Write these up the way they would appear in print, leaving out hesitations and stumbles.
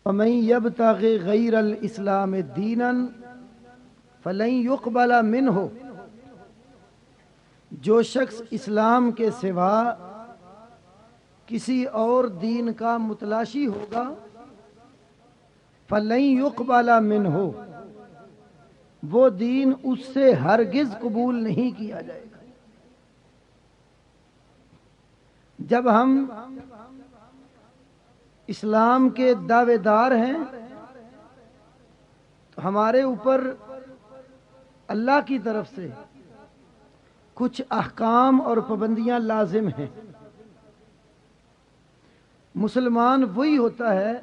ومن یبتغ غیر الاسلام دینا فلن یقبل منہ، جو شخص اسلام کے سوا کسی اور دین کا متلاشی ہوگا فلن یقبل منہ، وہ دین اس سے ہرگز قبول نہیں کیا جائے گا۔ جب ہم اسلام کے دعوے دار ہیں تو ہمارے اوپر اللہ کی طرف سے کچھ احکام اور پابندیاں لازم ہیں۔ مسلمان وہی ہوتا ہے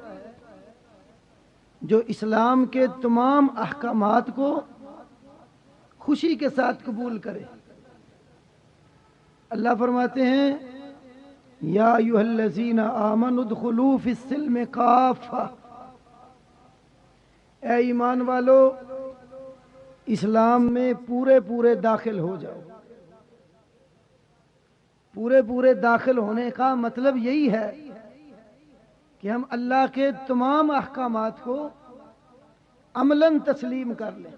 جو اسلام کے تمام احکامات کو خوشی کے ساتھ قبول کرے۔ اللہ فرماتے ہیں یا ایھا الذین آمنوا ادخلوا فی السلم کافہ، اے ایمان والو اسلام میں پورے داخل ہو جاؤ۔ پورے داخل ہونے کا مطلب یہی ہے کہ ہم اللہ کے تمام احکامات کو عملاً تسلیم کر لیں۔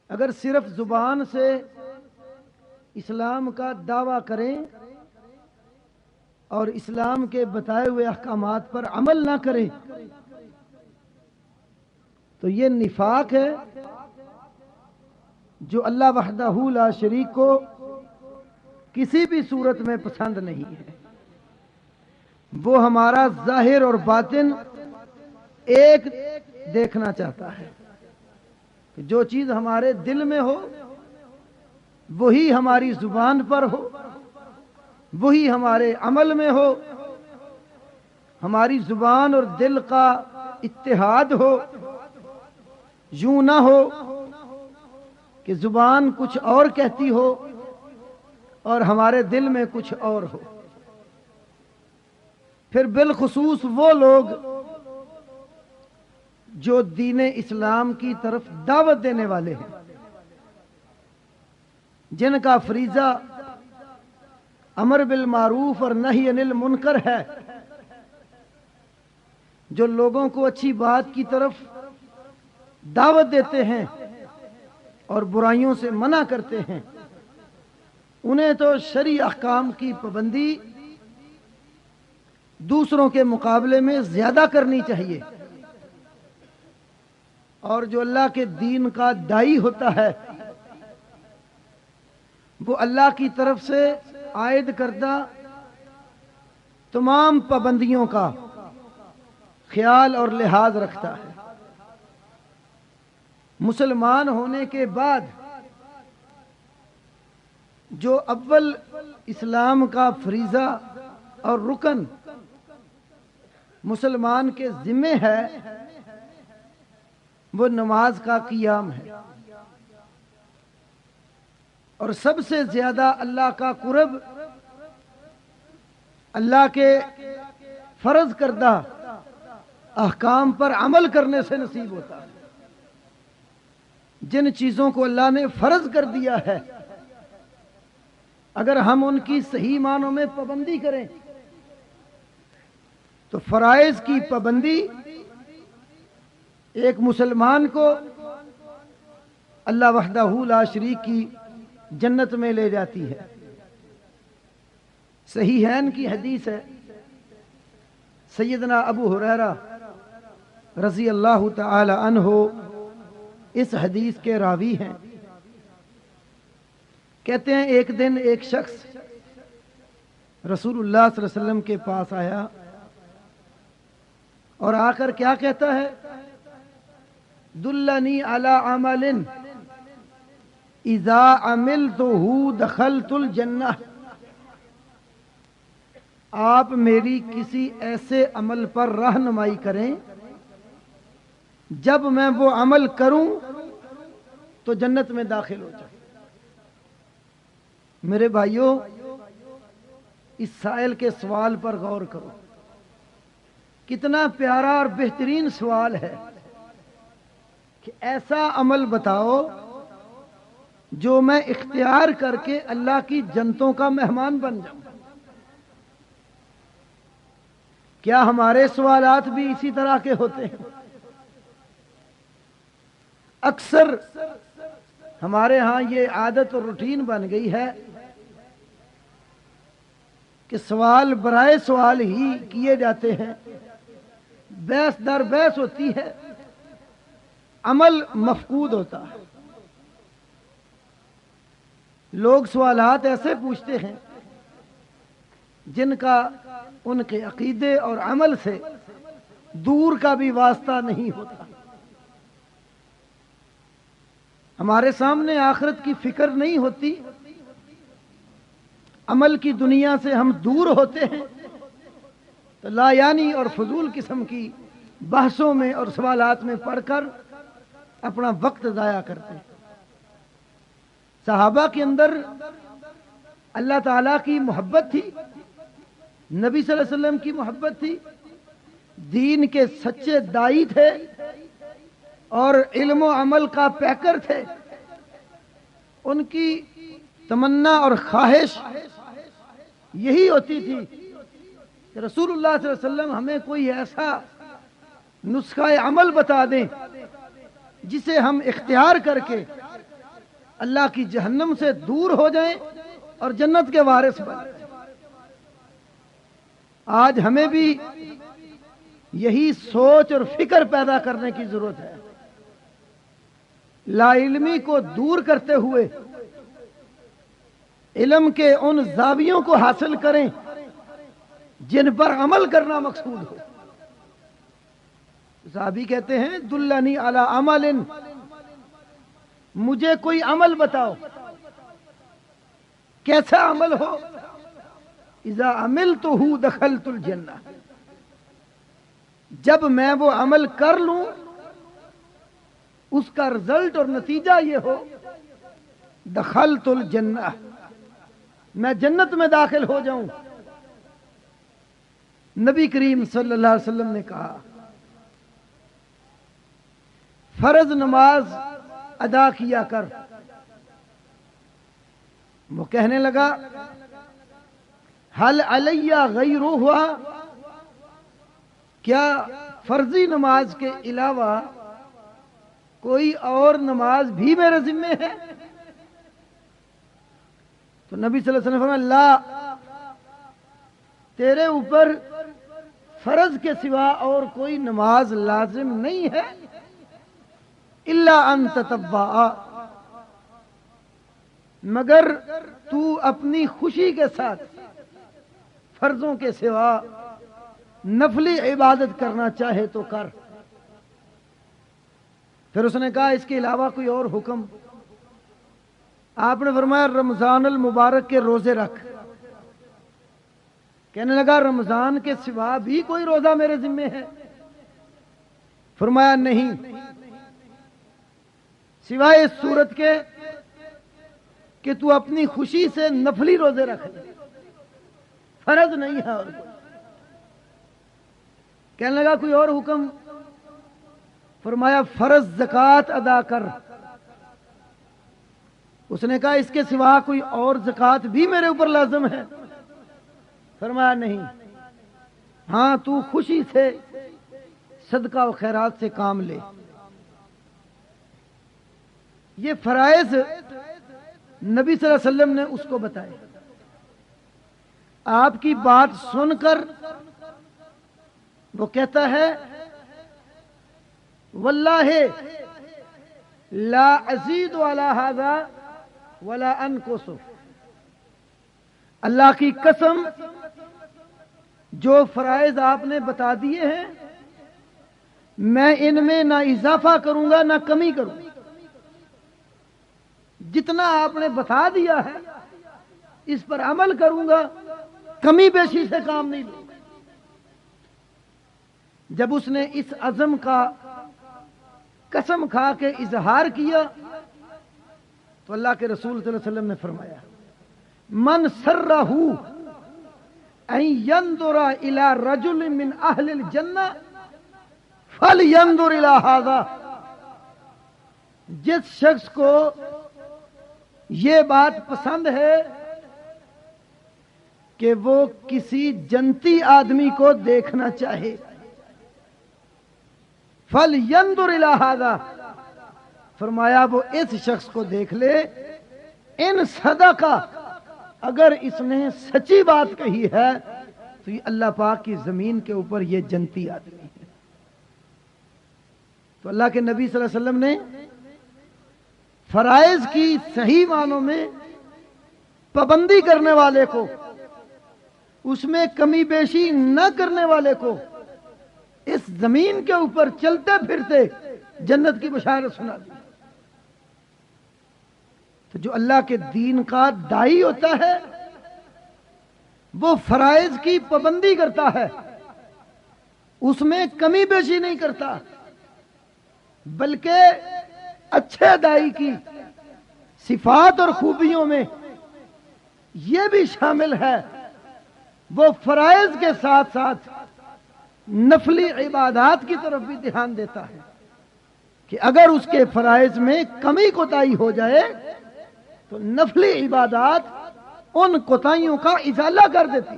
اگر صرف زبان سے اسلام کا دعویٰ کریں اور اسلام کے بتائے ہوئے احکامات پر عمل نہ کریں تو یہ نفاق ہے جو اللہ وحدہ لا شریک کو کسی بھی صورت میں پسند نہیں ہے۔ وہ ہمارا ظاہر اور باطن ایک دیکھنا چاہتا ہے کہ جو چیز ہمارے دل میں ہو وہی ہماری زبان پر ہو، وہی ہمارے عمل میں ہو، ہماری زبان اور دل کا اتحاد ہو۔ یوں نہ ہو کہ زبان کچھ اور کہتی ہو اور ہمارے دل میں کچھ اور ہو۔ پھر بالخصوص وہ لوگ جو دین اسلام کی طرف دعوت دینے والے ہیں، جن کا فریضہ امر بالمعروف اور نہی عن المنکر ہے، جو لوگوں کو اچھی بات کی طرف دعوت دیتے ہیں اور برائیوں سے منع کرتے ہیں، انہیں تو شرعی احکام کی پابندی دوسروں کے مقابلے میں زیادہ کرنی چاہیے، اور جو اللہ کے دین کا داعی ہوتا ہے وہ اللہ کی طرف سے عائد کردہ تمام پابندیوں کا خیال اور لحاظ رکھتا ہے۔ مسلمان ہونے کے بعد جو اول اسلام کا فریضہ اور رکن مسلمان کے ذمے ہے وہ نماز کا قیام ہے، اور سب سے زیادہ اللہ کا قرب اللہ کے فرض کردہ احکام پر عمل کرنے سے نصیب ہوتا ہے۔ جن چیزوں کو اللہ نے فرض کر دیا ہے اگر ہم ان کی صحیح معنوں میں پابندی کریں تو فرائض کی پابندی ایک مسلمان کو اللہ وحدہ لا شریک کی جنت میں لے جاتی ہے۔ صحیحین کی حدیث ہے، سیدنا ابو ہریرہ رضی اللہ تعالی عنہ اس حدیث کے راوی ہیں۔ کہتے ہیں ایک دن ایک شخص رسول اللہ صلی اللہ علیہ وسلم کے پاس آیا اور آ کر کیا کہتا ہے، دلنی علی عمل اذا عملتہ دخلت الجنہ، آپ میری کسی ایسے عمل پر رہنمائی کریں جب میں وہ عمل کروں تو جنت میں داخل ہو جاؤں۔ میرے بھائیوں، اس سائل کے سوال پر غور کرو، کتنا پیارا اور بہترین سوال ہے کہ ایسا عمل بتاؤ جو میں اختیار کر کے اللہ کی جنتوں کا مہمان بن جاؤں۔ کیا ہمارے سوالات بھی اسی طرح کے ہوتے ہیں؟ اکثر ہمارے ہاں یہ عادت اور روٹین بن گئی ہے کہ سوال برائے سوال ہی کیے جاتے ہیں، بحث در بحث ہوتی ہے، عمل مفقود ہوتا ہے۔ لوگ سوالات ایسے پوچھتے ہیں جن کا ان کے عقیدے اور عمل سے دور کا بھی واسطہ نہیں ہوتا۔ ہمارے سامنے آخرت کی فکر نہیں ہوتی، عمل کی دنیا سے ہم دور ہوتے ہیں، تو لا یعنی اور فضول قسم کی بحثوں میں اور سوالات میں پڑھ کر اپنا وقت ضائع کرتے ہیں۔ صحابہ کے اندر اللہ تعالیٰ کی محبت تھی، نبی صلی اللہ علیہ وسلم کی محبت تھی، دین کے سچے دائی تھے اور علم و عمل کا پیکر تھے۔ ان کی تمنا اور خواہش یہی ہوتی تھی کہ رسول اللہ صلی اللہ علیہ وسلم ہمیں کوئی ایسا نسخہ عمل بتا دیں جسے ہم اختیار کر کے اللہ کی جہنم سے دور ہو جائیں اور جنت کے وارث بنیں۔ آج ہمیں بھی یہی سوچ اور فکر پیدا کرنے کی ضرورت ہے، لا علمی کو دور کرتے ہوئے علم کے ان زاویوں کو حاصل کریں جن پر عمل کرنا مقصود ہو۔ صحابی کہتے ہیں دلنی علی عمل، مجھے کوئی عمل بتاؤ، کیسا عمل ہو؟ اذا عملتہ دخلت الجنہ، جب میں وہ عمل کر لوں اس کا رزلٹ اور نتیجہ یہ ہو دخلت الجنہ، میں جنت میں داخل ہو جاؤں۔ نبی کریم صلی اللہ علیہ وسلم نے کہا فرض نماز ادا کیا کر۔ وہ کہنے لگا حل علی غیرہا، کیا فرضی نماز کے علاوہ کوئی اور نماز بھی میرے ذمے ہے؟ تو نبی صلی اللہ علیہ وسلم فرمایا لا، تیرے اوپر فرض کے سوا اور کوئی نماز لازم نہیں ہے الا ان تطوع، مگر تو اپنی خوشی کے ساتھ فرضوں کے سوا نفلی عبادت کرنا چاہے تو کر۔ پھر اس نے کہا اس کے علاوہ کوئی اور حکم؟ آپ نے فرمایا رمضان المبارک کے روزے رکھ۔ کہنے لگا رمضان کے سوا بھی کوئی روزہ میرے ذمے ہے؟ فرمایا نہیں، سوائے اس صورت کے کہ تو اپنی خوشی سے نفلی روزے رکھ لے، فرض نہیں ہے اور کوئی۔ کہنے لگا کوئی اور حکم؟ فرمایا فرض زکوٰۃ ادا کر۔ اس نے کہا اس کے سوا کوئی اور زکوٰۃ بھی میرے اوپر لازم ہے؟ فرمایا نہیں، ہاں تو خوشی سے صدقہ و خیرات سے کام لے۔ یہ فرائض نبی صلی اللہ علیہ وسلم نے اس کو بتائے۔ آپ کی بات سن کر وہ کہتا ہے واللہ لا ازید علی ھذا ولا انقص، اللہ کی قسم جو فرائض آپ نے بتا دیے ہیں میں ان میں نہ اضافہ کروں گا نہ کمی کروں گا، جتنا آپ نے بتا دیا ہے اس پر عمل کروں گا، کمی بیشی سے کام نہیں لوں گا۔ جب اس نے اس عزم کا قسم کھا کے اظہار کیا تو اللہ کے رسول صلی اللہ علیہ وسلم نے فرمایا من سرہ ان ينظر الى رجل من اہل الجنہ فلینظر الى ھذا، جس شخص کو یہ بات پسند ہے کہ وہ کسی جنتی آدمی کو دیکھنا چاہے. فَلْيَنْظُرْ إِلَىٰ هَٰذَا، فرمایا وہ اس شخص کو دیکھ لے، ان صدقہ، اگر اس نے سچی بات کہی ہے تو یہ اللہ پاک کی زمین کے اوپر یہ جنتی آدمی ہے. تو اللہ کے نبی صلی اللہ علیہ وسلم نے فرائض کی صحیح معنوں میں پابندی کرنے والے کو، اس میں کمی بیشی نہ کرنے والے کو اس زمین کے اوپر چلتے پھرتے جنت کی بشارت سنا دی. تو جو اللہ کے دین کا داعی ہوتا ہے وہ فرائض کی پابندی کرتا ہے، اس میں کمی بیشی نہیں کرتا، بلکہ اچھے داعی کی صفات اور خوبیوں میں یہ بھی شامل ہے، وہ فرائض کے ساتھ ساتھ نفلی عبادات کی طرف بھی دھیان دیتا ہے کہ اگر اس کے فرائض میں کمی کوتاہی ہو جائے تو نفلی عبادات ان کوتاہیوں کا ازالہ کر دیتی.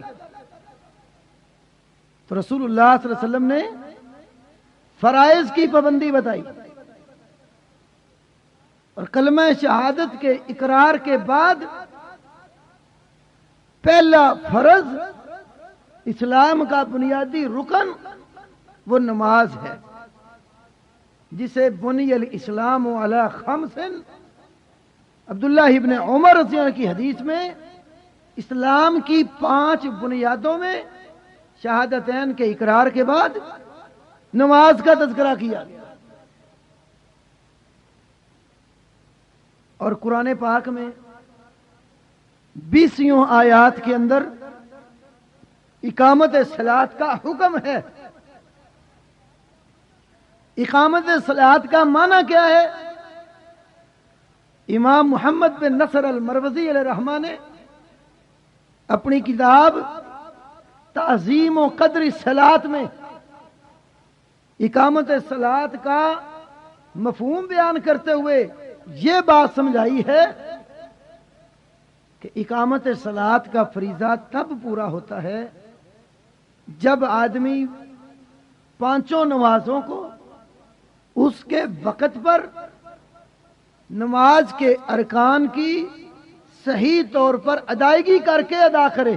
تو رسول اللہ صلی اللہ علیہ وسلم نے فرائض کی پابندی بتائی، اور کلمہ شہادت کے اقرار کے بعد پہلا فرض، اسلام کا بنیادی رکن، وہ نماز ہے، جسے بنی الاسلام علی خمس، عبداللہ ابن عمر رضی اللہ عنہ کی حدیث میں اسلام کی 5 بنیادوں میں شہادتین کے اقرار کے بعد نماز کا تذکرہ کیا گیا. اور قرآن پاک میں 20 آیات کے اندر اقامت صلاۃ کا حکم ہے. اقامت صلاۃ کا معنی کیا ہے؟ امام محمد بن نصر المروزی علیہ الرحمہ نے اپنی کتاب تعظیم و قدر الصلاۃ میں اقامت صلاۃ کا مفہوم بیان کرتے ہوئے یہ بات سمجھائی ہے کہ اقامت صلاۃ کا فریضہ تب پورا ہوتا ہے جب آدمی 5 نمازوں کو اس کے وقت پر نماز کے ارکان کی صحیح طور پر ادائیگی کر کے ادا کرے،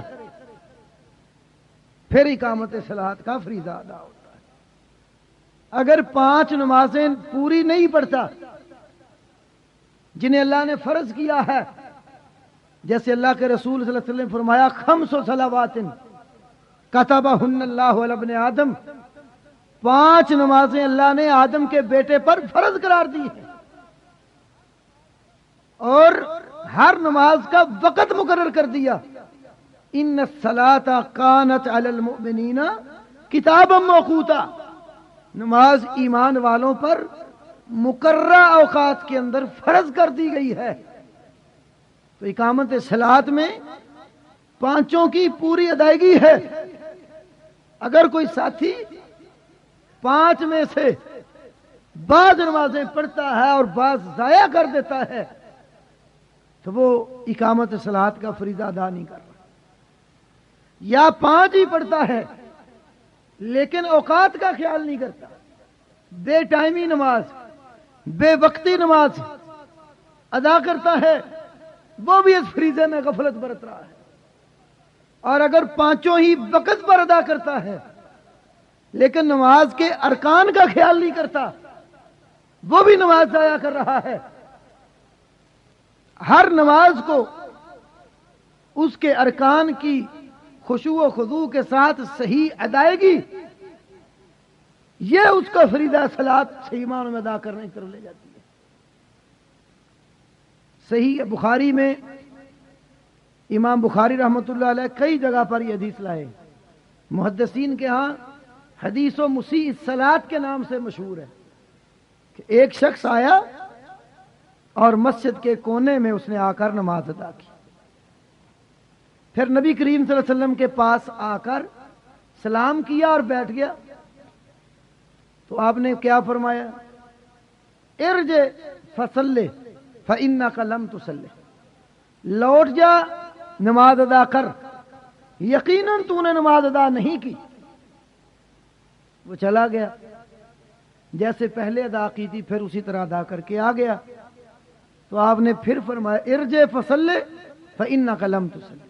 پھر اقامت صلاۃ کا فریضہ ادا ہوتا ہے. اگر 5 نمازیں پوری نہیں پڑھتا جنہیں اللہ نے فرض کیا ہے، جیسے اللہ کے رسول صلی اللہ علیہ وسلم فرمایا 5 صلوات کتبہن اللہ علی ابن آدم، 5 نمازیں اللہ نے آدم کے بیٹے پر فرض قرار دی ہیں، اور ہر نماز کا وقت مقرر کر دیا. ان الصلاۃ کانت علی المؤمنین کتابا موقوتا، نماز ایمان والوں پر مقررہ اوقات کے اندر فرض کر دی گئی ہے. تو اقامت صلاۃ میں 5 کی پوری ادائیگی ہے. اگر کوئی ساتھی 5 میں سے بعض نمازیں پڑھتا ہے اور بعض ضائع کر دیتا ہے تو وہ اقامت صلاۃ کا فریضہ ادا نہیں کر رہا. یا 5 ہی پڑھتا ہے لیکن اوقات کا خیال نہیں کرتا، بے ٹائمی نماز، بے وقتی نماز ادا کرتا ہے، وہ بھی اس فریضے میں غفلت برت رہا ہے. اور اگر 5 ہی وقت پر ادا کرتا ہے لیکن نماز کے ارکان کا خیال نہیں کرتا، وہ بھی نماز ضائع کر رہا ہے. ہر نماز کو اس کے ارکان کی خشوع و خضوع کے ساتھ صحیح ادائیگی، یہ اس کا فریضہ صلاۃ صحیح معنوں میں ادا کرنے کی طرف لے جاتی ہے. صحیح بخاری میں امام بخاری رحمۃ اللہ علیہ کئی جگہ پر یہ حدیث لائے. محدثین کے ہاں حدیث و مسیء الصلاۃ کے نام سے مشہور ہے کہ ایک شخص آیا اور مسجد کے کونے میں اس نے آ کر نماز ادا کی. پھر نبی کریم صلی اللہ علیہ وسلم کے پاس آ کر سلام کیا اور بیٹھ گیا. تو آپ نے کیا فرمایا؟ ارجع فصلی فإنک لم تصلی، لوٹ جا نماز ادا کر یقیناً تو نے نماز ادا نہیں کی. وہ چلا گیا، جیسے پہلے ادا کی تھی پھر اسی طرح ادا کر کے آ گیا. تو آپ نے پھر فرمایا ارجع فصلی فإنک لم تصلی،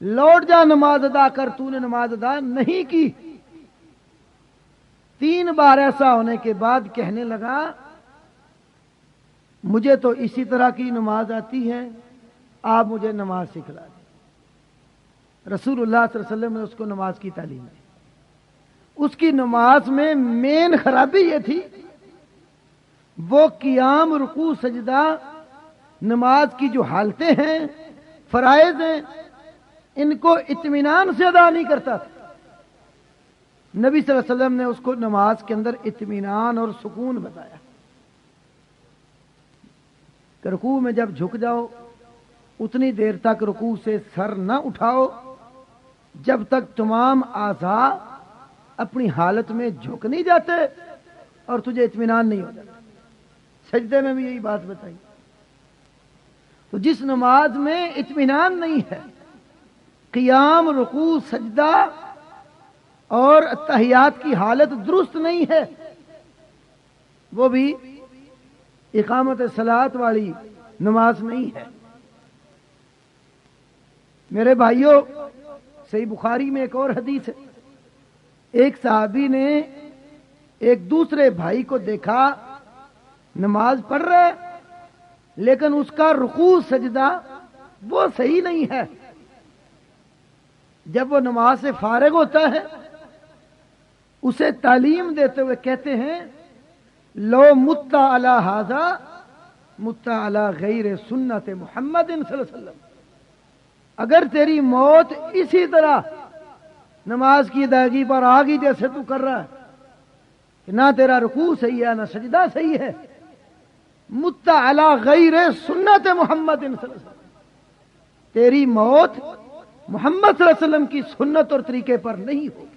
لوٹ جا نماز ادا کر، تو نے نماز ادا نہیں کی. 3 بار ایسا ہونے کے بعد کہنے لگا مجھے تو اسی طرح کی نماز آتی ہے، آپ مجھے نماز سکھلا دیں. رسول اللہ صلی اللہ علیہ وسلم نے اس کو نماز کی تعلیم دی. اس کی نماز میں مین خرابی یہ تھی، وہ قیام، رکوع، سجدہ، نماز کی جو حالتیں ہیں، فرائض ہیں، ان کو اطمینان سے ادا نہیں کرتا تھا. نبی صلی اللہ علیہ وسلم نے اس کو نماز کے اندر اطمینان اور سکون بتایا کہ رکوع میں جب جھک جاؤ اتنی دیر تک رکوع سے سر نہ اٹھاؤ جب تک تمام اعضاء اپنی حالت میں جھک نہیں جاتے اور تجھے اطمینان نہیں ہو جاتا. سجدے میں بھی یہی بات بتائی. تو جس نماز میں اطمینان نہیں ہے، قیام، رکوع، سجدہ اور تحیات کی حالت درست نہیں ہے، وہ بھی اقامت صلاۃ والی نماز نہیں ہے. میرے بھائیوں، صحیح بخاری میں ایک اور حدیث ہے، ایک صحابی نے ایک دوسرے بھائی کو دیکھا نماز پڑھ رہا ہے لیکن اس کا رکوع سجدہ وہ صحیح نہیں ہے. جب وہ نماز سے فارغ ہوتا ہے اسے تعلیم دیتے ہوئے کہتے ہیں لو مت علی ھذا مت علی غیر سنت محمد صلی اللہ علیہ وسلم، اگر تیری موت اسی طرح نماز کی ادائیگی پر آ گئی جیسے تو کر رہا ہے کہ نہ تیرا رکوع صحیح ہے نہ سجدہ صحیح ہے، مت علی غیر سنت محمد صلی اللہ علیہ وسلم، تیری موت محمد صلی اللہ علیہ وسلم کی سنت اور طریقے پر نہیں ہوگی.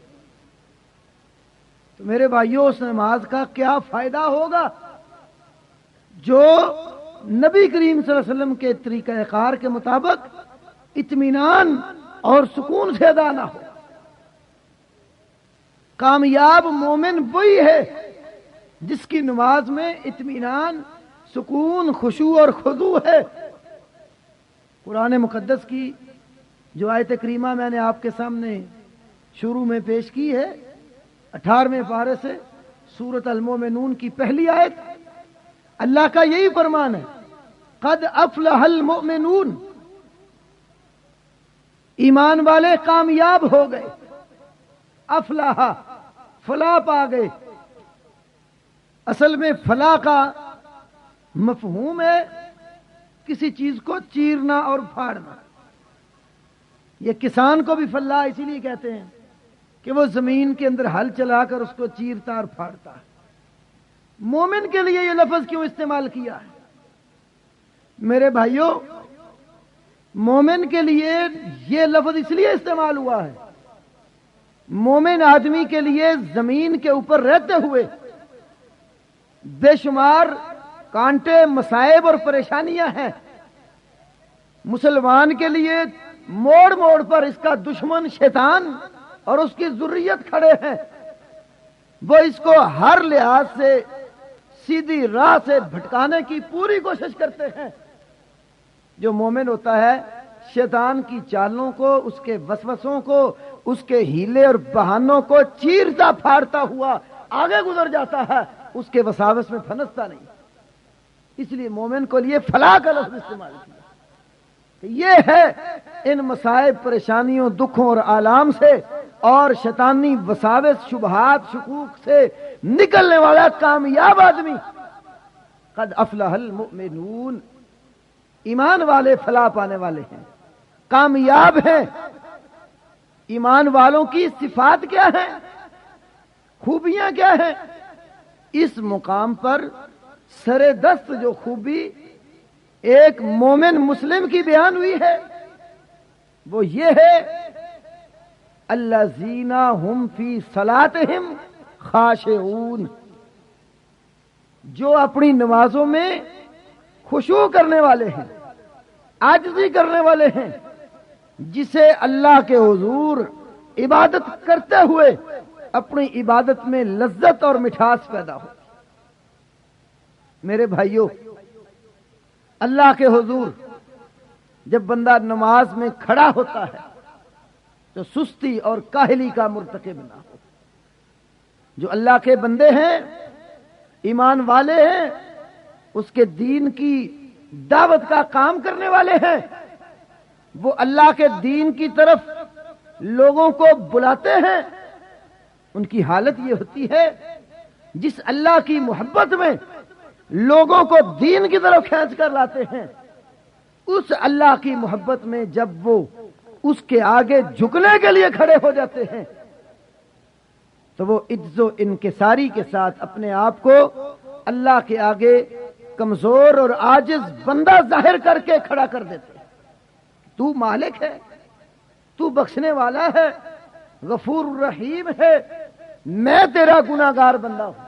تو میرے بھائیوں، اس نماز کا کیا فائدہ ہوگا جو نبی کریم صلی اللہ علیہ وسلم کے طریقہ کار کے مطابق اطمینان اور سکون سے ادا نہ ہو. کامیاب مومن وہی ہے جس کی نماز میں اطمینان، سکون، خشوع اور خضوع ہے. قرآن مقدس کی جو آیت کریمہ میں نے آپ کے سامنے شروع میں پیش کی ہے، 18ویں پارے سے سورۃ المومنون کی پہلی آیت، اللہ کا یہی فرمان ہے قد افلح المؤمنون، ایمان والے کامیاب ہو گئے. افلح، فلاح پا گئے. اصل میں فلاح کا مفہوم ہے کسی چیز کو چیرنا اور پھاڑنا. یہ کسان کو بھی فلاح اسی لیے کہتے ہیں کہ وہ زمین کے اندر ہل چلا کر اس کو چیرتا اور پھاڑتا ہے. مومن کے لیے یہ لفظ کیوں استعمال کیا ہے؟ میرے بھائیوں، مومن کے لیے یہ لفظ اس لیے استعمال ہوا ہے، مومن آدمی کے لیے زمین کے اوپر رہتے ہوئے بے شمار کانٹے، مصائب اور پریشانیاں ہیں. مسلمان کے لیے موڑ موڑ پر اس کا دشمن شیطان اور اس کی ذریت کھڑے ہیں. وہ اس کو ہر لحاظ سے سیدھی راہ سے بھٹکانے کی پوری کوشش کرتے ہیں. جو مومن ہوتا ہے شیطان کی چالوں کو، اس کے وسوسوں کو، اس کے ہیلے اور بہانوں کو چیرتا پھاڑتا ہوا آگے گزر جاتا ہے، اس کے وساوس میں پھنستا نہیں. اس لیے مومن کو لیے فلاح کا لفظ استعمال کیا کہ یہ ہے ان مصائب، پریشانیوں، دکھوں اور آلام سے اور شیطانی وساوس، شبہات، شکوک سے نکلنے والا کامیاب آدمی. قد افلح المؤمنون، ایمان والے فلاح پانے والے ہیں، کامیاب ہیں. ایمان والوں کی صفات کیا ہیں، خوبیاں کیا ہیں؟ اس مقام پر سر دست جو خوبی ایک مومن مسلم کی بیان ہوئی ہے وہ یہ ہے الذین ہم فی صلاتہم خاشعون، جو اپنی نمازوں میں خشوع کرنے والے ہیں، عاجزی کرنے والے ہیں. جسے اللہ کے حضور عبادت کرتے ہوئے اپنی عبادت میں لذت اور مٹھاس پیدا ہو۔ میرے بھائیوں، اللہ کے حضور جب بندہ نماز میں کھڑا ہوتا ہے تو سستی اور کاہلی کا مرتکب نہ ہو۔ جو اللہ کے بندے ہیں، ایمان والے ہیں، اس کے دین کی دعوت کا کام کرنے والے ہیں، وہ اللہ کے دین کی طرف لوگوں کو بلاتے ہیں، ان کی حالت یہ ہوتی ہے جس اللہ کی محبت میں لوگوں کو دین کی طرف کھینچ کر لاتے ہیں، اس اللہ کی محبت میں جب وہ اس کے آگے جھکنے کے لیے کھڑے ہو جاتے ہیں تو وہ عجز و انکساری کے ساتھ اپنے آپ کو اللہ کے آگے کمزور اور عاجز بندہ ظاہر کر کے کھڑا کر دیتے ہیں۔ تو مالک ہے، تو بخشنے والا ہے، غفور الرحیم ہے، میں تیرا گناہگار بندہ ہوں،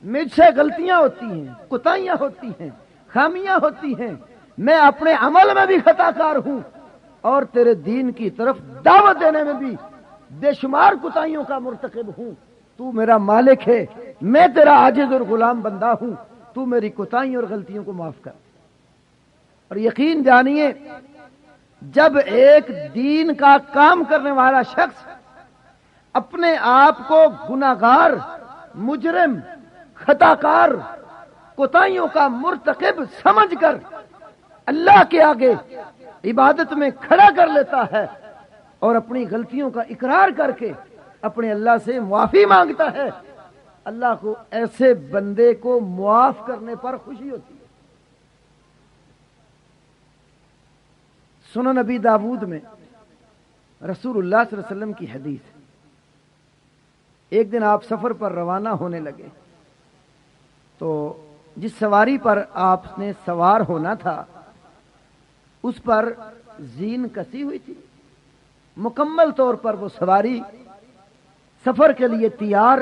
مجھ سے غلطیاں ہوتی ہیں، کوتاہیاں ہوتی ہیں، خامیاں ہوتی ہیں، میں اپنے عمل میں بھی خطا کار ہوں اور تیرے دین کی طرف دعوت دینے میں بھی بے شمار کوتاہیوں کا مرتکب ہوں۔ تو میرا مالک ہے، میں تیرا عاجز اور غلام بندہ ہوں، تو میری کوتاہیوں اور غلطیوں کو معاف کر۔ اور یقین جانیے، جب ایک دین کا کام کرنے والا شخص اپنے آپ کو گناہگار، مجرم، خطا کار، کوتاہیوں کا مرتکب سمجھ کر اللہ کے آگے عبادت میں کھڑا کر لیتا ہے اور اپنی غلطیوں کا اقرار کر کے اپنے اللہ سے معافی مانگتا ہے، اللہ کو ایسے بندے کو معاف کرنے پر خوشی ہوتی ہے۔ سنن نبی داود میں رسول اللہ صلی اللہ علیہ وسلم کی حدیث ہے، ایک دن آپ سفر پر روانہ ہونے لگے تو جس سواری پر آپ نے سوار ہونا تھا اس پر زین کسی ہوئی تھی، مکمل طور پر وہ سواری سفر کے لیے تیار۔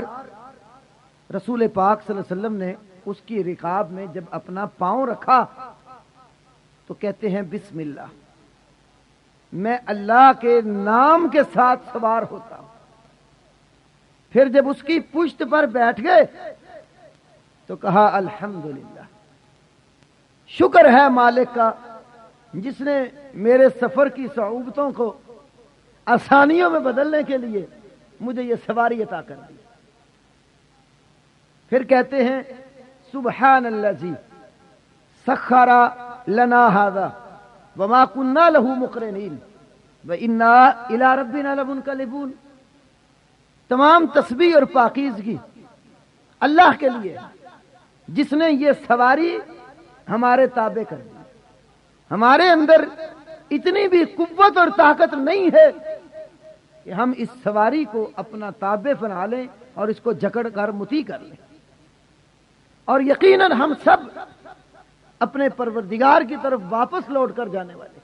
رسول پاک صلی اللہ علیہ وسلم نے اس کی رکاب میں جب اپنا پاؤں رکھا تو کہتے ہیں بسم اللہ، میں اللہ کے نام کے ساتھ سوار ہوتا ہوں۔ پھر جب اس کی پشت پر بیٹھ گئے تو کہا الحمدللہ، شکر ہے مالک کا جس نے میرے سفر کی صعوبتوں کو آسانیوں میں بدلنے کے لیے مجھے یہ سواری عطا کر دی۔ پھر کہتے ہیں سبحان الذی سخر لنا ھذا وما كنا له مقرنین وانا الی ربنا لمنقلبون۔ تمام تسبیح اور پاکیزگی اللہ کے لیے جس نے یہ سواری ہمارے تابع کر دی۔ ہمارے اندر اتنی بھی قوت اور طاقت نہیں ہے کہ ہم اس سواری کو اپنا تابع بنا لیں اور اس کو جکڑ کر مطیع کر لیں، اور یقیناً ہم سب اپنے پروردگار کی طرف واپس لوٹ کر جانے والے۔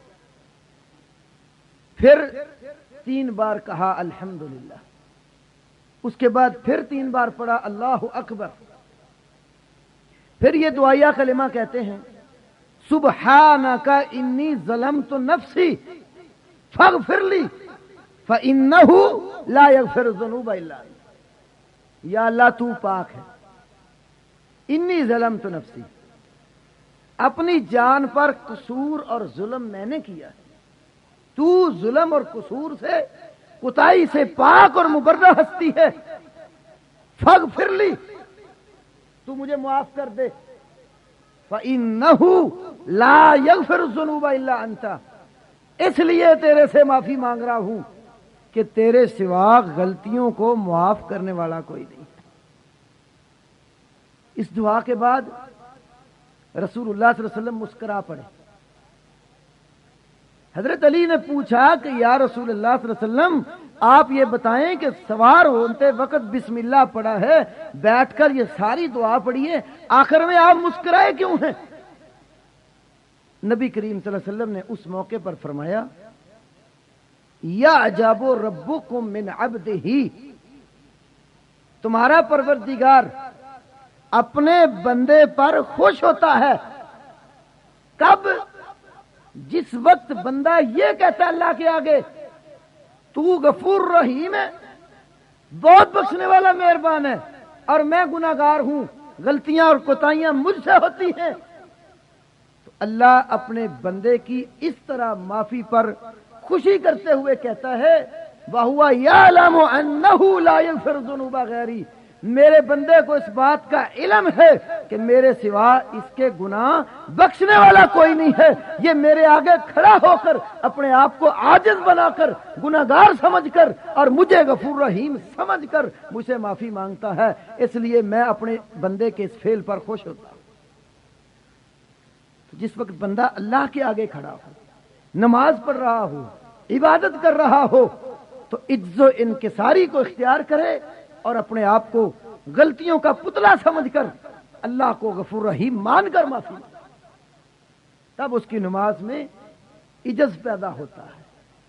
پھر 3 بار کہا الحمدللہ، اس کے بعد پھر 3 بار پڑھا اللہ اکبر، پھر یہ دعائیہ کلمہ کہتے ہیں سبحانک انی ظلمت نفسی فاغفر لی فانہ لا یغفر الذنوب الا انت۔ یا اللہ تو پاک ہے، انی ظلمت نفسی، اپنی جان پر قصور اور ظلم میں نے کیا ہے، تو ظلم اور قصور سے، کوتاہی سے پاک اور مبرہ ہستی ہے، فاغفر لی، تو مجھے معاف کر دے، فَإِنَّهُ لَا يَغْفِرُ الذُّنُوبَ إِلَّا أَنْتَ، اس لیے تیرے سے معافی مانگ رہا ہوں کہ تیرے سوا غلطیوں کو معاف کرنے والا کوئی نہیں۔ اس دعا کے بعد رسول اللہ صلی اللہ علیہ وسلم مسکرا پڑے۔ حضرت علی نے پوچھا کہ یا رسول اللہ صلی اللہ علیہ وسلم، آپ یہ بتائیں کہ سوار ہوتے وقت بسم اللہ پڑھا ہے، بیٹھ کر یہ ساری دعا پڑھی ہے، آخر میں آپ مسکرائے کیوں ہیں؟ نبی کریم صلی اللہ علیہ وسلم نے اس موقع پر فرمایا یعجب ربکم من عبدہ، تمہارا پروردگار اپنے بندے پر خوش ہوتا ہے۔ کب؟ جس وقت بندہ یہ کہتا ہے اللہ کے آگے تو غفور رحیم ہے، بہت بخشنے والا مہربان ہے، اور میں گناہگار ہوں، غلطیاں اور کوتاہیاں مجھ سے ہوتی ہیں، تو اللہ اپنے بندے کی اس طرح معافی پر خوشی کرتے ہوئے کہتا ہے وَهُوَ يَعْلَمُ أَنَّهُ لَا يَغْفِرُ الذُّنُوبَ غَيْرِي، میرے بندے کو اس بات کا علم ہے کہ میرے سوا اس کے گناہ بخشنے والا کوئی نہیں ہے، یہ میرے آگے کھڑا ہو کر اپنے آپ کو عاجز بنا کر گناہگار سمجھ کر اور مجھے غفور رحیم سمجھ کر مجھ سے معافی مانگتا ہے، اس لیے میں اپنے بندے کے اس فعل پر خوش ہوتا ہوں۔ جس وقت بندہ اللہ کے آگے کھڑا ہو، نماز پڑھ رہا ہو، عبادت کر رہا ہو، تو عجز و انکساری کو اختیار کرے اور اپنے آپ کو غلطیوں کا پتلا سمجھ کر اللہ کو غفور رحیم مان کر معافی مانگے، تب اس کی نماز میں عجز پیدا ہوتا ہے،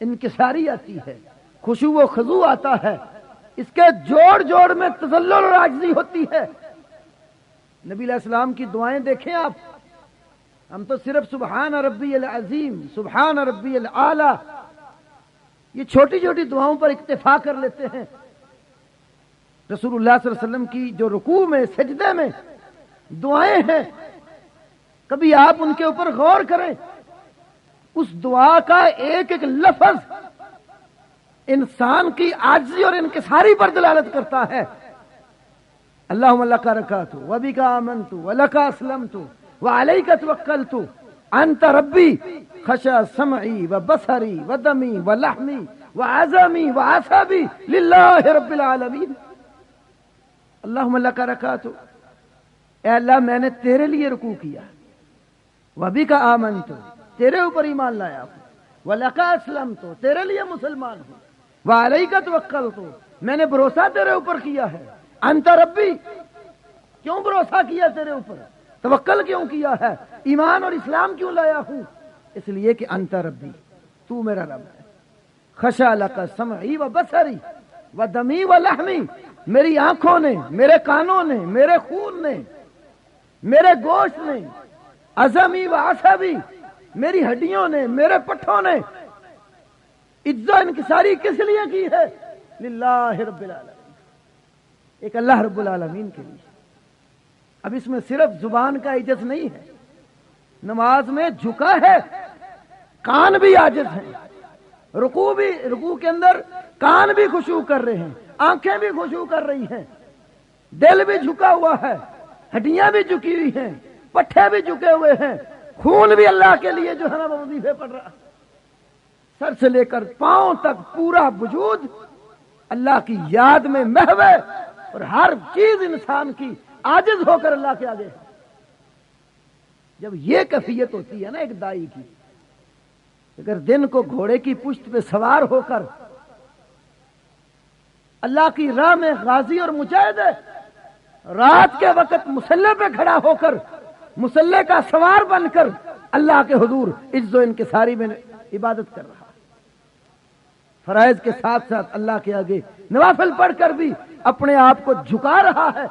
انکساری آتی ہے، خشوع و خضوع آتا ہے، اس کے جوڑ جوڑ میں تذلل اور عاجزی ہوتی ہے۔ نبی علیہ السلام کی دعائیں دیکھیں آپ، ہم تو صرف سبحان ربی العظیم، سبحان ربی الاعلی، یہ چھوٹی چھوٹی دعاؤں پر اکتفا کر لیتے ہیں۔ رسول اللہ صلی اللہ علیہ وسلم کی جو رکوع میں سجدے میں دعائیں ہیں، کبھی آپ ان کے اوپر غور کریں، اس دعا کا ایک ایک لفظ انسان کی عاجزی اور انکساری پر دلالت کرتا ہے۔ اللہم لک رکعت وبک آمنت ولک اسلمت وعلیک توکلت انت ربی خشع سمعی وبصری ودمی ولحمی وعظمی وعصبی للہ رب العالمین۔ اللہم لک رکعت، اے اللہ میں نے تیرے لیے رکوع کیا، وبک آمنت، تیرے اوپر ایمان لایا ہوں، ولک اسلمت، تیرے لیے مسلمان ہوں، وعلیک توکلت، میں نے بھروسہ تیرے اوپر کیا ہے، انت ربی، کیوں بھروسہ کیا تیرے اوپر، توکل کیوں کیا ہے، ایمان اور اسلام کیوں لایا ہوں، اس لیے کہ انت ربی، تو میرا رب ہے، خشع لک سمعی و بصری و دمی و لحمی، میری آنکھوں نے، میرے کانوں نے، میرے خون نے، میرے گوشت نے، عظمی و عصبی، میری ہڈیوں نے، میرے پٹھوں نے عجز و انکساری کس لیے کی ہے؟ للہ رب العالمین، ایک اللہ رب العالمین کے لیے۔ اب اس میں صرف زبان کا عجز نہیں ہے، نماز میں جھکا ہے، کان بھی عاجز ہیں، رکوع کے اندر کان بھی خشوع کر رہے ہیں، آنکھیں بھی خشوع کر رہی ہیں، دل بھی جھکا ہوا ہے، ہڈیاں بھی جھکی ہوئی ہیں، پٹھے بھی جھکے ہوئے ہیں، خون بھی اللہ کے لیے جو ہے نا وظیفے پڑھ رہا، سر سے لے کر پاؤں تک پورا وجود اللہ کی یاد میں محو ہے، اور ہر چیز انسان کی عاجز ہو کر اللہ کے آگے ہے۔ جب یہ کیفیت ہوتی ہے نا ایک دائی کی، اگر دن کو گھوڑے کی پشت پہ سوار ہو کر اللہ کی راہ میں غازی اور مجاہد ہے، رات کے وقت مصلی پہ کھڑا ہو کر مصلی کا سوار بن کر اللہ کے حضور عز و انکساری میں عبادت کر رہا، فرائض کے ساتھ ساتھ اللہ کے آگے نوافل پڑھ کر بھی اپنے آپ کو جھکا رہا ہے۔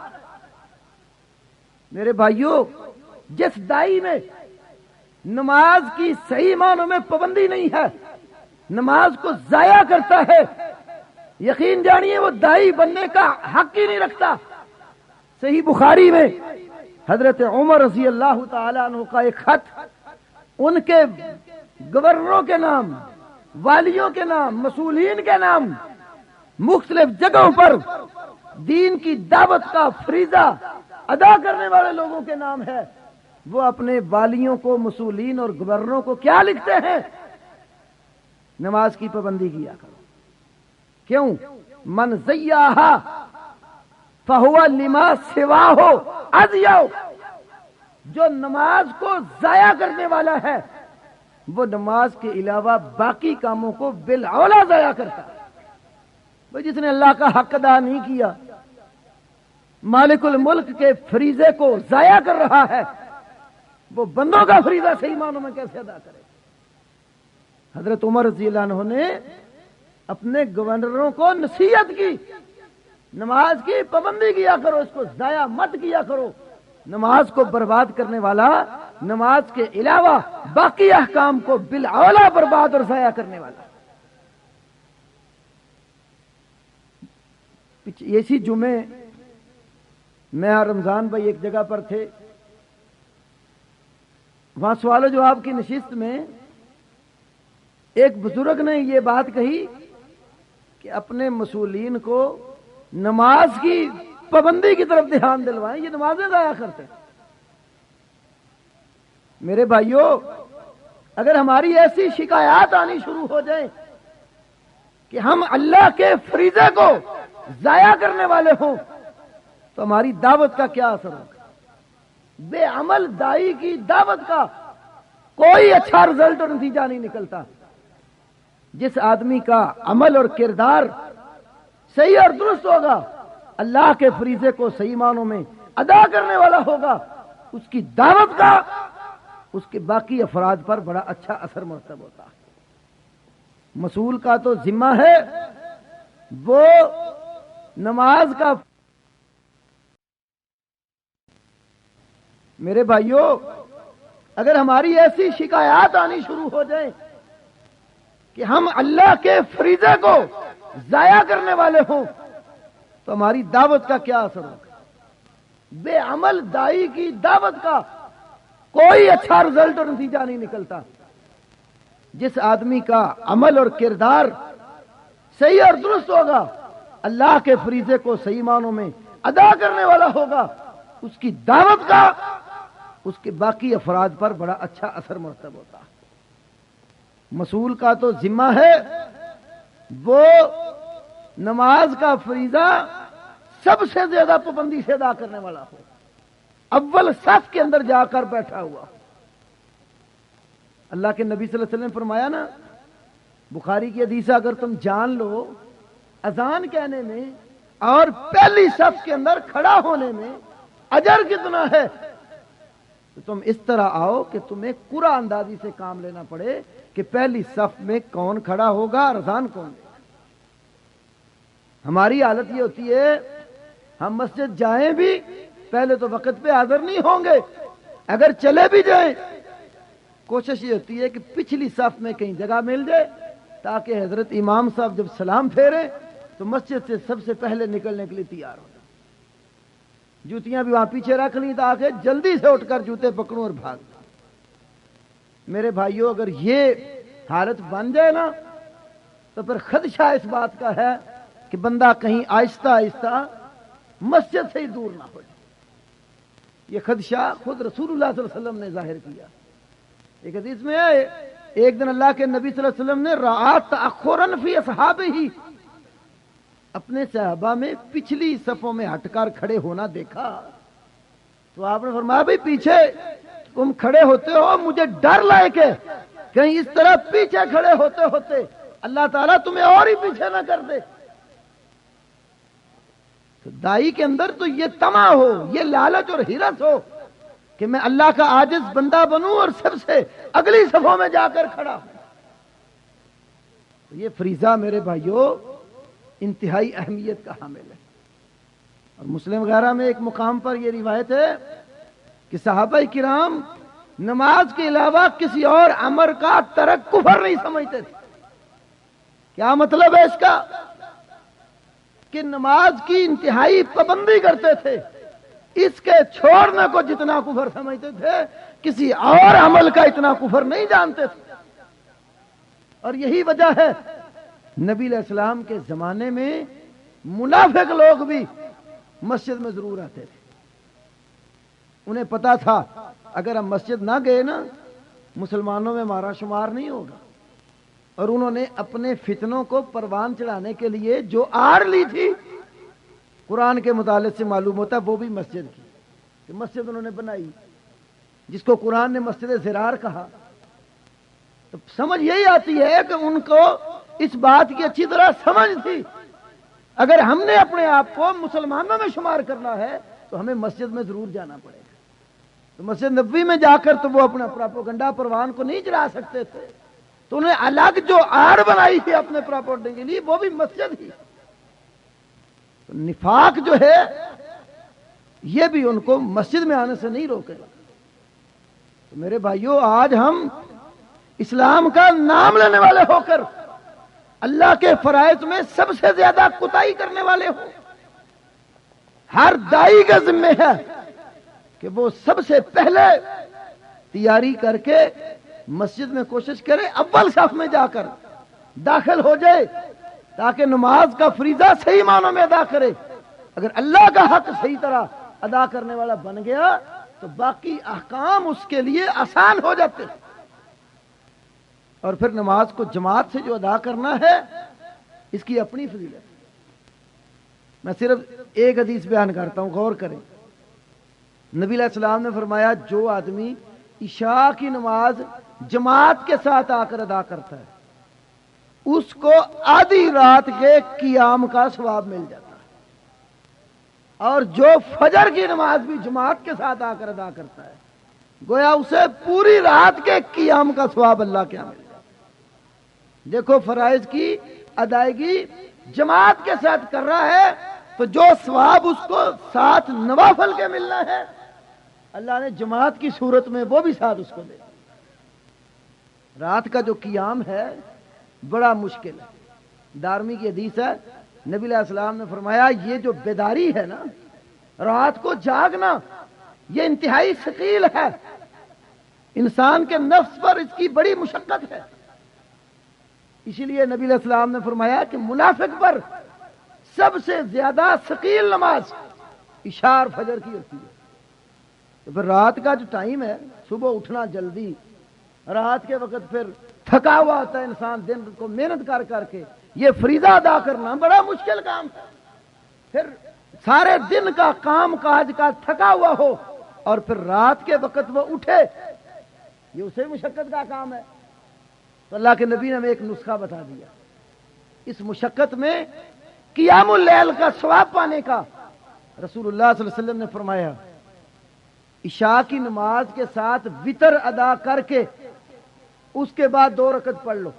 میرے بھائیوں، جس دائی میں نماز کی صحیح معنوں میں پابندی نہیں ہے، نماز کو ضائع کرتا ہے، یقین جانیے وہ دائی بننے کا حق ہی نہیں رکھتا۔ صحیح بخاری میں حضرت عمر رضی اللہ تعالی عنہ کا ایک خط، ان کے گورنروں کے نام، والیوں کے نام، مسئولین کے نام، مختلف جگہوں پر دین کی دعوت کا فریضہ ادا کرنے والے لوگوں کے نام ہے، وہ اپنے والیوں کو، مسئولین اور گورنروں کو کیا لکھتے ہیں؟ نماز کی پابندی کیا کرو۔ کیوں؟ من زیاہا فہو لما سواہ اضیع، جو نماز کو ضائع کرنے والا ہے وہ نماز کے علاوہ باقی کاموں کو بالاولیٰ ضائع کرتا ہے۔ بھئی جس نے اللہ کا حق ادا نہیں کیا، مالک الملک کے فریضے کو ضائع کر رہا ہے، وہ بندوں کا فریضہ صحیح معنوں میں کیسے ادا کرے؟ حضرت عمر رضی اللہ عنہ نے اپنے گورنروں کو نصیحت کی، نماز کی پابندی کیا کرو، اس کو ضائع مت کیا کرو، نماز کو برباد کرنے والا نماز کے علاوہ باقی احکام کو بالاولا برباد اور ضائع کرنے والا. اسی جمعے میں رمضان بھائی ایک جگہ پر تھے، وہاں سوال و جواب کی نشست میں ایک بزرگ نے یہ بات کہی کہ اپنے مسئولین کو نماز کی پابندی کی طرف دھیان دلوائیں، یہ نمازیں ضائع کرتے ہیں. میرے بھائیوں، اگر ہماری ایسی شکایات آنی شروع ہو جائیں کہ ہم اللہ کے فریضے کو ضائع کرنے والے ہوں تو ہماری دعوت کا کیا اثر ہوگا؟ بے عمل دائی کی دعوت کا کوئی اچھا رزلٹ اور نتیجہ نہیں نکلتا. جس آدمی کا عمل اور کردار صحیح اور درست ہوگا، اللہ کے فریضے کو صحیح معنوں میں ادا کرنے والا ہوگا، اس کی دعوت کا اس کے باقی افراد پر بڑا اچھا اثر مرتب ہوتا ہے. مسئول کا تو ذمہ ہے وہ نماز کا. میرے بھائیوں، اگر ہماری ایسی شکایات آنی شروع ہو جائیں کہ ہم اللہ کے فریضے کو ضائع کرنے والے ہوں تو ہماری دعوت کا کیا اثر ہوگا؟ بے عمل دائی کی دعوت کا کوئی اچھا رزلٹ اور نتیجہ نہیں نکلتا. جس آدمی کا عمل اور کردار صحیح اور درست ہوگا، اللہ کے فریضے کو صحیح معنوں میں ادا کرنے والا ہوگا، اس کی دعوت کا اس کے باقی افراد پر بڑا اچھا اثر مرتب ہوتا ہے. مسئول کا تو ذمہ ہے وہ نماز کا فریضہ سب سے زیادہ پابندی سے ادا کرنے والا ہو، اول صف کے اندر جا کر بیٹھا ہوا. اللہ کے نبی صلی اللہ علیہ وسلم نے فرمایا نا، بخاری کی حدیث اگر تم جان لو اذان کہنے میں اور پہلی صف کے اندر کھڑا ہونے میں اجر کتنا ہے تو تم اس طرح آؤ کہ تمہیں قرآن اندازی سے کام لینا پڑے کہ پہلی صف میں کون کھڑا ہوگا اور اذان کون دے گا. ہماری حالت یہ ہوتی ہے ہم مسجد جائیں بھی پہلے تو وقت پہ حاضر نہیں ہوں گے، اگر چلے بھی جائیں کوشش یہ ہوتی ہے کہ پچھلی صف میں کہیں جگہ مل جائے تاکہ حضرت امام صاحب جب سلام پھیرے تو مسجد سے سب سے پہلے نکلنے کے لیے تیار ہو جائے. جوتیاں بھی وہاں پیچھے رکھ لی تاکہ جلدی سے اٹھ کر جوتے پکڑوں اور بھاگ جاؤں. میرے بھائیوں، اگر یہ حالت بن جائے نا تو پھر خدشہ اس بات کا ہے کہ بندہ کہیں آہستہ آہستہ مسجد سے ہی دور نہ ہو جائے. یہ خدشہ خود رسول اللہ صلی اللہ علیہ وسلم نے ظاہر کیا. ایک حدیث میں ہے ایک دن اللہ کے نبی صلی اللہ علیہ وسلم نے رأى تأخراً فی اصحابہ، اپنے صحابہ میں پچھلی صفوں میں ہٹ کر کھڑے ہونا دیکھا تو آپ نے فرمایا بھئی پیچھے تم کھڑے ہوتے ہو مجھے ڈر لائے کہ کہیں اس طرح پیچھے کھڑے ہوتے ہوتے اللہ تعالیٰ تمہیں اور ہی پیچھے نہ کر دے. تو دائی کے اندر تو یہ طمع ہو، یہ لالچ اور حرص ہو کہ میں اللہ کا عاجز بندہ بنوں اور سب سے اگلی صفوں میں جا کر کھڑا ہوں. یہ فریضہ میرے بھائیوں انتہائی اہمیت کا حامل ہے. اور مسلم وغیرہ میں ایک مقام پر یہ روایت ہے کہ صحابہ کرام نماز کے علاوہ کسی اور امر کا ترک کفر نہیں سمجھتے تھے. کیا مطلب ہے اس کا؟ کہ نماز کی انتہائی پابندی کرتے تھے، اس کے چھوڑنے کو جتنا کفر سمجھتے تھے کسی اور عمل کا اتنا کفر نہیں جانتے تھے. اور یہی وجہ ہے نبی علیہ السلام کے زمانے میں منافق لوگ بھی مسجد میں ضرور آتے تھے. انہیں پتا تھا اگر ہم مسجد نہ گئے نا مسلمانوں میں ہمارا شمار نہیں ہوگا. اور انہوں نے اپنے فتنوں کو پروان چڑھانے کے لیے جو آڑ لی تھی قرآن کے مطالعے سے معلوم ہوتا ہے وہ بھی مسجد کی، کہ مسجد انہوں نے بنائی جس کو قرآن نے مسجد زرار کہا. تو سمجھ یہی آتی ہے کہ ان کو اس بات کی اچھی طرح سمجھ تھی اگر ہم نے اپنے آپ کو مسلمانوں میں شمار کرنا ہے تو ہمیں مسجد میں ضرور جانا پڑے گا. تو مسجد نبوی میں جا کر تو وہ اپنا پراپوگنڈا پروان کو نہیں چلا سکتے تھے، تو انہیں الگ جو آڑ بنائی تھی اپنے پراپوگنڈے کے لیے وہ بھی مسجد ہی. تو نفاق جو ہے یہ بھی ان کو مسجد میں آنے سے نہیں روکے گا. تو میرے بھائیوں، آج ہم اسلام کا نام لینے والے ہو کر اللہ کے فرائض میں سب سے زیادہ کوتاہی کرنے والے ہوں۔ ہر دائی کا ذمہ ہے کہ وہ سب سے پہلے تیاری کر کے مسجد میں کوشش کرے اول صف میں جا کر داخل ہو جائے، تاکہ نماز کا فریضہ صحیح معنوں میں ادا کرے۔ اگر اللہ کا حق صحیح طرح ادا کرنے والا بن گیا تو باقی احکام اس کے لیے آسان ہو جاتے۔ اور پھر نماز کو جماعت سے جو ادا کرنا ہے اس کی اپنی فضیلت۔ میں صرف ایک حدیث بیان کرتا ہوں، غور کریں۔ نبی علیہ السلام نے فرمایا جو آدمی عشاء کی نماز جماعت کے ساتھ آ کر ادا کرتا ہے اس کو آدھی رات کے قیام کا ثواب مل جاتا ہے، اور جو فجر کی نماز بھی جماعت کے ساتھ آ کر ادا کرتا ہے گویا اسے پوری رات کے قیام کا ثواب اللہ کے یہاں مل جاتا ہے۔ دیکھو فرائض کی ادائیگی جماعت کے ساتھ کر رہا ہے تو جو ثواب اس کو ساتھ نوافل کے ملنا ہے اللہ نے جماعت کی صورت میں وہ بھی ساتھ اس کو دے۔ رات کا جو قیام ہے بڑا مشکل ہے۔ دارمی کی حدیث ہے، نبی علیہ السلام نے فرمایا یہ جو بیداری ہے نا، رات کو جاگنا، یہ انتہائی ثقیل ہے، انسان کے نفس پر اس کی بڑی مشقت ہے۔ اسی لیے نبی علیہ السلام نے فرمایا کہ منافق پر سب سے زیادہ ثقیل نماز عشاء اور فجر کی ہوتی ہے۔ تو پھر رات کا جو ٹائم ہے، صبح اٹھنا جلدی، رات کے وقت پھر تھکا ہوا ہوتا ہے انسان دن کو محنت کر کر کے، یہ فریضہ ادا کرنا بڑا مشکل کام ہے۔ پھر سارے دن کا کام کاج کا تھکا ہوا ہو اور پھر رات کے وقت وہ اٹھے، یہ اسے مشقت کا کام ہے۔ تو اللہ کے نبی نے ہمیں ایک نسخہ بتا دیا، اس مشقت میں قیام اللیل کا ثواب پانے کا۔ رسول اللہ صلی اللہ علیہ وسلم نے فرمایا عشاء کی نماز کے ساتھ وتر ادا کر کے اس کے بعد 2 رکعت پڑھ لو،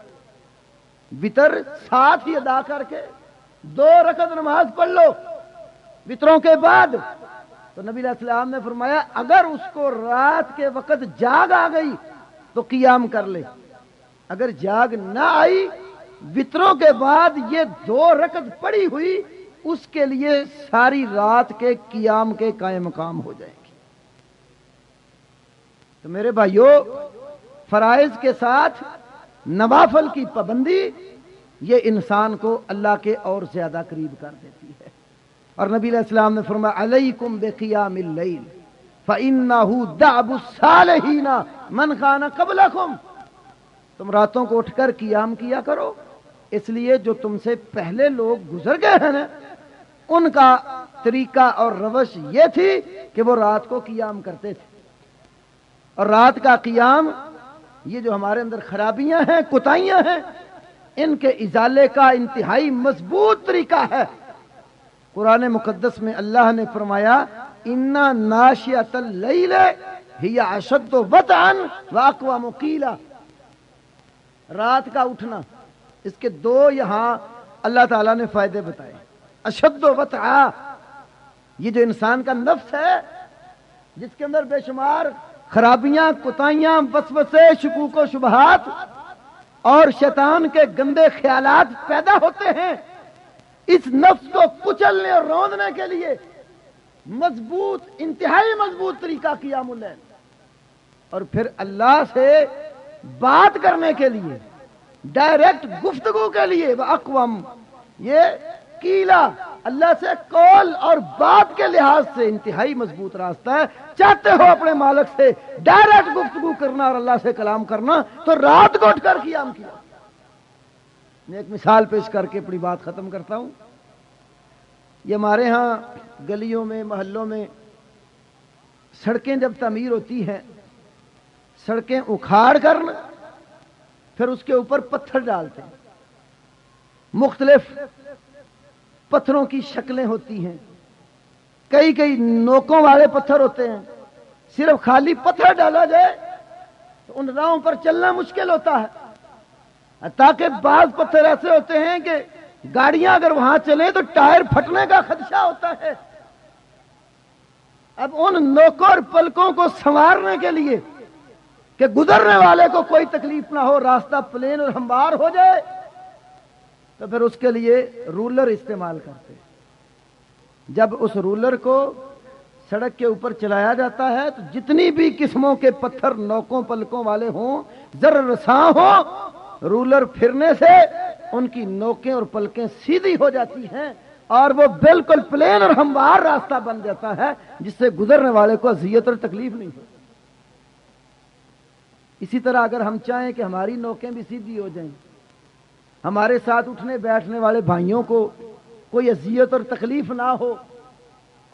وتر ساتھ ہی ادا کر کے 2 رکعت نماز پڑھ لو وتروں کے بعد۔ تو نبی علیہ السلام نے فرمایا اگر اس کو رات کے وقت جاگ آ گئی تو قیام کر لے، اگر جاگ نہ آئی وتروں کے بعد یہ 2 رکعت پڑی ہوئی اس کے لیے ساری رات کے قیام کے قائم مقام ہو جائیں گے۔ تو میرے بھائیوں، فرائض کے ساتھ نوافل کی پابندی یہ انسان کو اللہ کے اور زیادہ قریب کر دیتی ہے۔ اور نبی علیہ السلام نے فرمایا علیکم بقیام اللیل فإنہ دأب الصالحین من کان قبلکم، تم راتوں کو اٹھ کر قیام کیا کرو، اس لیے جو تم سے پہلے لوگ گزر گئے ہیں نا ان کا طریقہ اور روش یہ تھی کہ وہ رات کو قیام کرتے تھے۔ اور رات کا قیام یہ جو ہمارے اندر خرابیاں ہیں، کوتاہیاں ہیں، ان کے ازالے کا انتہائی مضبوط طریقہ ہے۔ قرآن مقدس میں اللہ نے فرمایا اِنَّ نَاشِئَةَ اللَّيْلِ هِيَ أَشَدُّ وَطْئًا وَأَقْوَمُ قِيلًا، رات کا اٹھنا، اس کے 2 یہاں اللہ تعالیٰ نے فائدے بتائے۔ اشد وطئا، یہ جو انسان کا نفس ہے جس کے اندر بے شمار خرابیاں، کوتاہیاں، وسوسے، شکوک و شبہات اور شیطان کے گندے خیالات پیدا ہوتے ہیں، اس نفس کو کچلنے اور روندنے کے لیے مضبوط، انتہائی مضبوط طریقہ قیام اللیل، اور پھر اللہ سے بات کرنے کے لیے، ڈائریکٹ گفتگو کے لیے اقوام، یہ قیلا اللہ سے کال اور بات کے لحاظ سے انتہائی مضبوط راستہ ہے۔ چاہتے ہو اپنے مالک سے ڈائریکٹ گفتگو کرنا اور اللہ سے کلام کرنا تو رات کو اٹھ کر قیام کیا۔ میں ایک مثال پیش کر کے اپنی بات ختم کرتا ہوں۔ یہ ہمارے ہاں گلیوں میں، محلوں میں سڑکیں جب تعمیر ہوتی ہیں، سڑکیں اکھاڑ کر پھر اس کے اوپر پتھر ڈالتے ہیں، مختلف پتھروں کی شکلیں ہوتی ہیں، کئی نوکوں والے پتھر ہوتے ہیں، صرف خالی پتھر ڈالا جائے تو ان راہوں پر چلنا مشکل ہوتا ہے، تاکہ بعض پتھر ایسے ہوتے ہیں کہ گاڑیاں اگر وہاں چلیں تو ٹائر پھٹنے کا خدشہ ہوتا ہے۔ اب ان نوکوں اور پلکوں کو سنوارنے کے لیے کہ گزرنے والے کو کوئی تکلیف نہ ہو، راستہ پلین اور ہموار ہو جائے، تو پھر اس کے لیے رولر استعمال کرتے. جب اس رولر کو سڑک کے اوپر چلایا جاتا ہے تو جتنی بھی قسموں کے پتھر نوکوں پلکوں والے ہوں، ذرا رساں ہوں، رولر پھرنے سے ان کی نوکیں اور پلکیں سیدھی ہو جاتی ہیں اور وہ بالکل پلین اور ہموار راستہ بن جاتا ہے، جس سے گزرنے والے کو اذیت اور تکلیف نہیں ہو. اسی طرح اگر ہم چاہیں کہ ہماری نوکیں بھی سیدھی ہو جائیں، ہمارے ساتھ اٹھنے بیٹھنے والے بھائیوں کو کوئی اذیت اور تکلیف نہ ہو،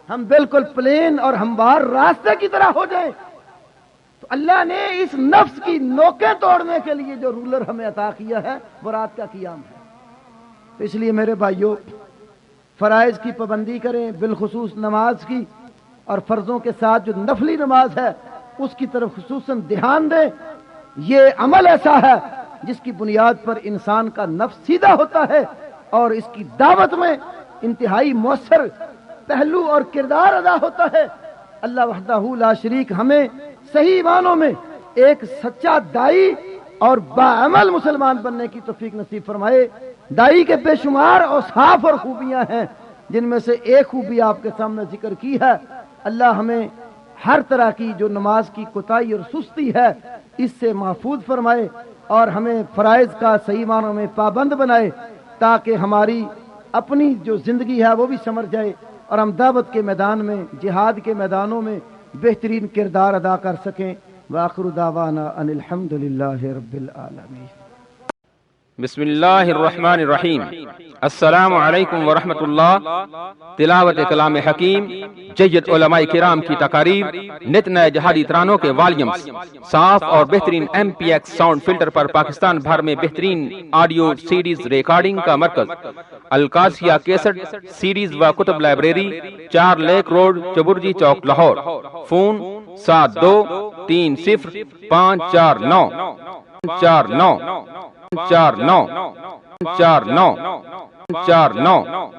ہم بالکل پلین اور ہموار راستے کی طرح ہو جائیں، تو اللہ نے اس نفس کی نوکیں توڑنے کے لیے جو رولر ہمیں عطا کیا ہے وہ رات کا قیام ہے. تو اس لیے میرے بھائیوں، فرائض کی پابندی کریں، بالخصوص نماز کی، اور فرضوں کے ساتھ جو نفلی نماز ہے اس کی طرف خصوصاً دھیان دیں. یہ عمل ایسا ہے جس کی بنیاد پر انسان کا نفس سیدھا ہوتا ہے اور اس کی دعوت میں انتہائی مؤثر پہلو اور کردار ادا ہوتا ہے. اللہ وحدہ لا شریک ہمیں صحیح معنوں میں ایک سچا دائی اور باعمل مسلمان بننے کی توفیق نصیب فرمائے. دائی کے بے شمار اوصاف اور خوبیاں ہیں، جن میں سے ایک خوبی آپ کے سامنے ذکر کی ہے. اللہ ہمیں ہر طرح کی جو نماز کی کوتاہی اور سستی ہے اس سے محفوظ فرمائے اور ہمیں فرائض کا صحیح معنوں میں پابند بنائے، تاکہ ہماری اپنی جو زندگی ہے وہ بھی سمر جائے اور ہم دعوت کے میدان میں، جہاد کے میدانوں میں بہترین کردار ادا کر سکیں. وآخر دعوانا ان الحمدللہ رب العالمین. بسم اللہ الرحمن الرحیم. السلام علیکم ورحمۃ اللہ. تلاوت کلام حکیم، جید علماء کرام کی تقاریر، نت نئے جہادی ترانوں کے والیومز، صاف اور بہترین MPX ساؤنڈ فلٹر پر پاکستان بھر میں بہترین آڈیو سیڈیز ریکارڈنگ کا مرکز، القاسیہ کیسٹ سیڈیز و کتب لائبریری، 4 لیک روڈ، چبرجی چوک، لاہور. فون 7230549449 49494949.